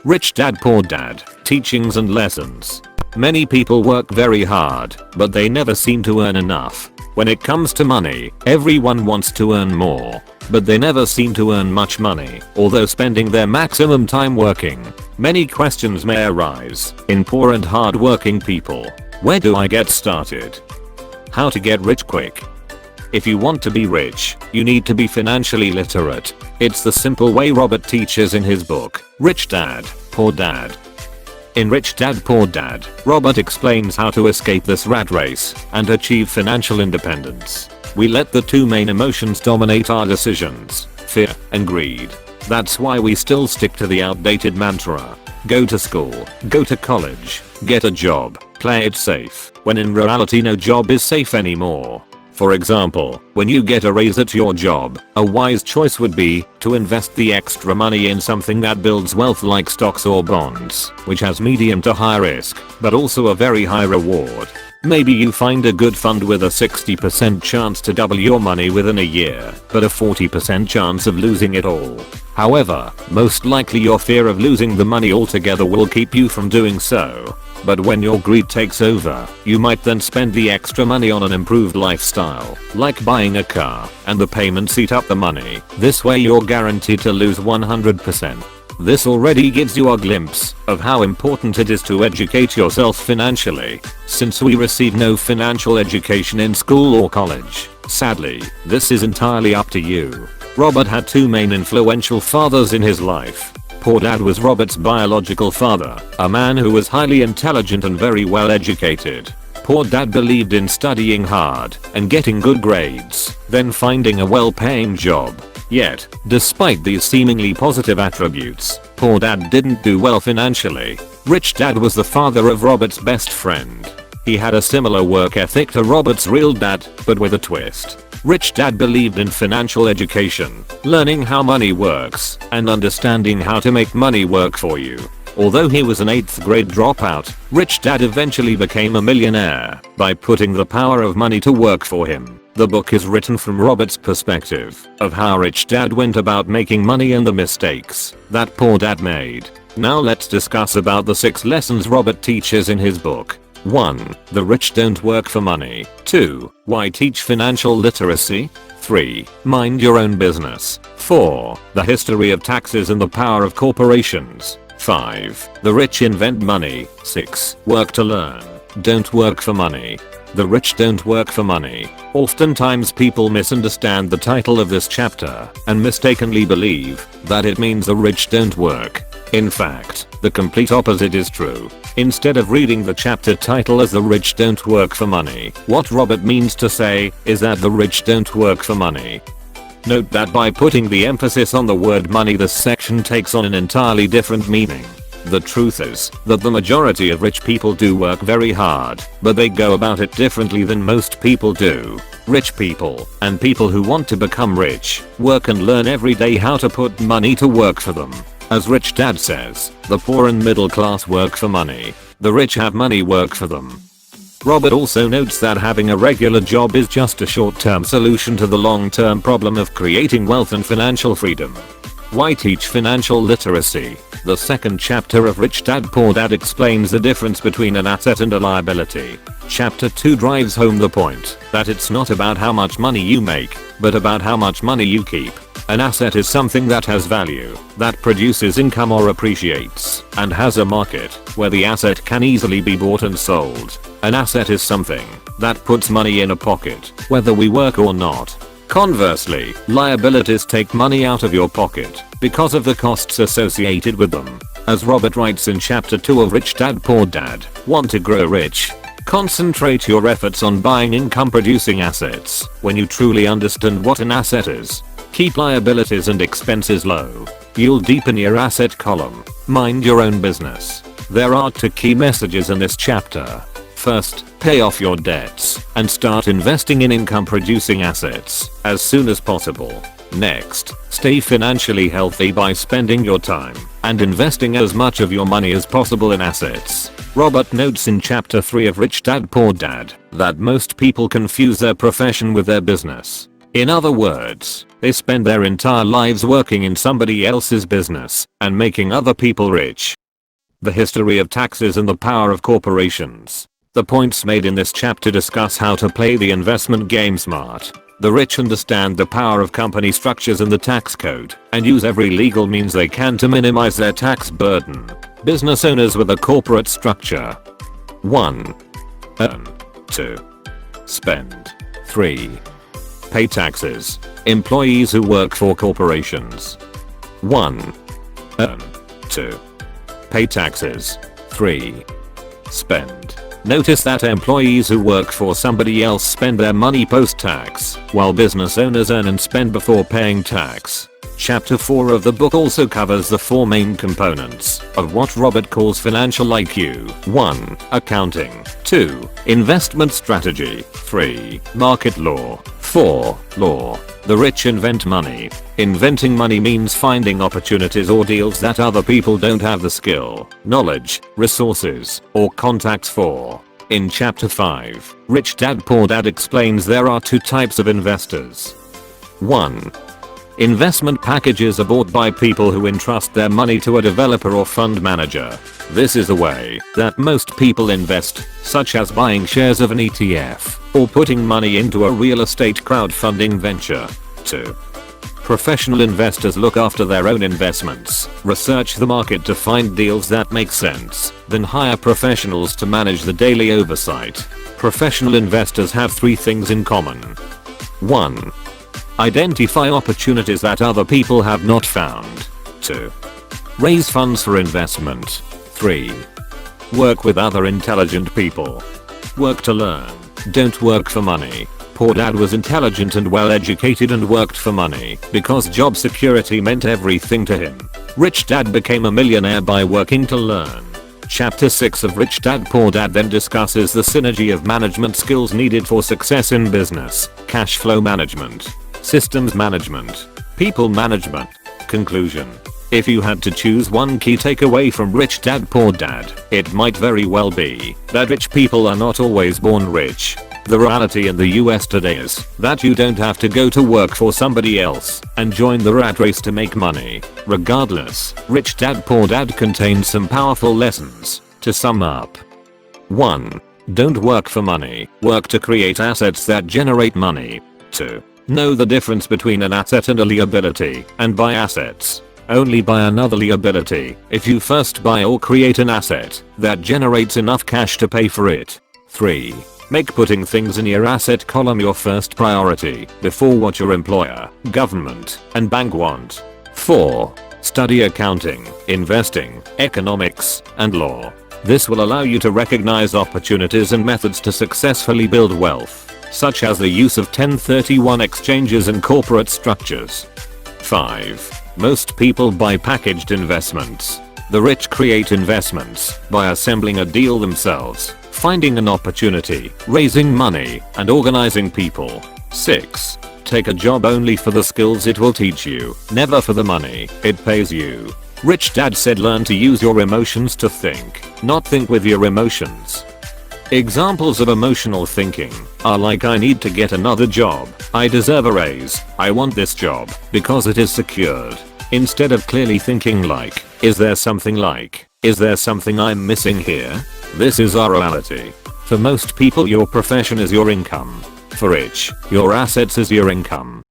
Rich Dad Poor Dad, Teachings and Lessons. Many people work very hard, but they never seem to earn enough. When it comes to money, everyone wants to earn more, but they never seem to earn much money, although spending their maximum time working. Many questions may arise in poor and hard-working people. Where do I get started? How to get rich quick? If you want to be rich, you need to be financially literate. It's the simple way Robert teaches in his book, Rich Dad, Poor Dad. In Rich Dad Poor Dad, Robert explains how to escape this rat race and achieve financial independence. We let the two main emotions dominate our decisions, fear and greed. That's why we still stick to the outdated mantra. Go to school, go to college, get a job, play it safe, when in reality no job is safe anymore. For example, when you get a raise at your job, a wise choice would be to invest the extra money in something that builds wealth like stocks or bonds, which has medium to high risk, but also a very high reward. Maybe you find a good fund with a 60% chance to double your money within a year, but a 40% chance of losing it all. However, most likely your fear of losing the money altogether will keep you from doing so. But when your greed takes over, you might then spend the extra money on an improved lifestyle, like buying a car, and the payments eat up the money. This way you're guaranteed to lose 100%. This already gives you a glimpse of how important it is to educate yourself financially, since we receive no financial education in school or college. Sadly, this is entirely up to you. Robert had two main influential fathers in his life. Poor Dad was Robert's biological father, a man who was highly intelligent and very well educated. Poor Dad believed in studying hard and getting good grades, then finding a well-paying job. Yet, despite these seemingly positive attributes, Poor Dad didn't do well financially. Rich Dad was the father of Robert's best friend. He had a similar work ethic to Robert's real dad, but with a twist. Rich Dad believed in financial education, learning how money works, and understanding how to make money work for you. Although he was an 8th grade dropout, Rich Dad eventually became a millionaire by putting the power of money to work for him. The book is written from Robert's perspective of how Rich Dad went about making money and the mistakes that Poor Dad made. Now let's discuss about the 6 lessons Robert teaches in his book. 1. The rich don't work for money. 2. Why teach financial literacy? 3. Mind your own business. 4. The history of taxes and the power of corporations. 5. The rich invent money. 6. Work to learn. Don't work for money. The rich don't work for money. Oftentimes people misunderstand the title of this chapter and mistakenly believe that it means the rich don't work. In fact, the complete opposite is true. Instead of reading the chapter title as the rich don't work for money, what Robert means to say is that the rich don't work for money. Note that by putting the emphasis on the word money, this section takes on an entirely different meaning. The truth is that the majority of rich people do work very hard, but they go about it differently than most people do. Rich people, and people who want to become rich, work and learn every day how to put money to work for them. As Rich Dad says, the poor and middle class work for money. The rich have money work for them. Robert also notes that having a regular job is just a short-term solution to the long-term problem of creating wealth and financial freedom. Why teach financial literacy? The second chapter of Rich Dad Poor Dad explains the difference between an asset and a liability. Chapter 2 drives home the point that it's not about how much money you make, but about how much money you keep. An asset is something that has value, that produces income or appreciates, and has a market where the asset can easily be bought and sold. An asset is something that puts money in a pocket, whether we work or not. Conversely, liabilities take money out of your pocket because of the costs associated with them. As Robert writes in chapter 2 of Rich Dad Poor Dad, want to grow rich? Concentrate your efforts on buying income producing assets. When you truly understand what an asset is, keep liabilities and expenses low. You'll deepen your asset column. Mind your own business. There are 2 key messages in this chapter. First, pay off your debts and start investing in income producing assets as soon as possible. Next, stay financially healthy by spending your time and investing as much of your money as possible in assets. Robert notes in chapter 3 of Rich Dad Poor Dad that most people confuse their profession with their business. In other words, They spend their entire lives working in somebody else's business and making other people rich. The history of taxes and the power of corporations. The points made in this chapter discuss how to play the investment game smart. The rich understand the power of company structures and the tax code and use every legal means they can to minimize their tax burden. Business owners with a corporate structure. 1. Earn. 2. Spend. 3. Pay taxes. Employees who work for corporations. 1. Earn. 2. Pay taxes. 3. Spend. Notice that employees who work for somebody else spend their money post-tax, while business owners earn and spend before paying tax. Chapter 4 of the book also covers the 4 main components of what Robert calls financial IQ. 1. Accounting. 2. Investment strategy. 3. Market law. 4. Law. The rich invent money. Inventing money means finding opportunities or deals that other people don't have the skill, knowledge, resources, or contacts for. In chapter 5, Rich Dad Poor Dad explains there are 2 types of investors. 1. Investment packages are bought by people who entrust their money to a developer or fund manager. This is the way that most people invest, such as buying shares of an ETF or putting money into a real estate crowdfunding venture. 2. Professional investors look after their own investments, research the market to find deals that make sense, then hire professionals to manage the daily oversight. Professional investors have 3 things in common. 1. Identify opportunities that other people have not found. 2. Raise funds for investment. 3. Work with other intelligent people. Work to learn. Don't work for money. Poor Dad was intelligent and well educated and worked for money because job security meant everything to him. Rich Dad became a millionaire by working to learn. Chapter 6 of Rich Dad Poor Dad then discusses the synergy of management skills needed for success in business, cash flow management, systems management, people management. Conclusion. If you had to choose one key takeaway from Rich Dad Poor Dad, it might very well be that rich people are not always born rich. The reality in the US today is that you don't have to go to work for somebody else and join the rat race to make money. Regardless, Rich Dad Poor Dad contains some powerful lessons. To sum up. 1. Don't work for money. Work to create assets that generate money. 2. Know the difference between an asset and a liability, and buy assets. Only buy another liability if you first buy or create an asset that generates enough cash to pay for it. 3. Make putting things in your asset column your first priority before what your employer, government, and bank want. 4. Study accounting, investing, economics, and law. This will allow you to recognize opportunities and methods to successfully build wealth, such as the use of 1031 exchanges and corporate structures. 5. Most people buy packaged investments. The rich create investments by assembling a deal themselves, finding an opportunity, raising money, and organizing people. 6. Take a job only for the skills it will teach you, never for the money it pays you. Rich Dad said learn to use your emotions to think, not think with your emotions. Examples of emotional thinking are like I need to get another job, I deserve a raise, I want this job because it is secured. Instead of clearly thinking like, is there something I'm missing here? This is our reality. For most people your profession is your income. For rich, your assets is your income.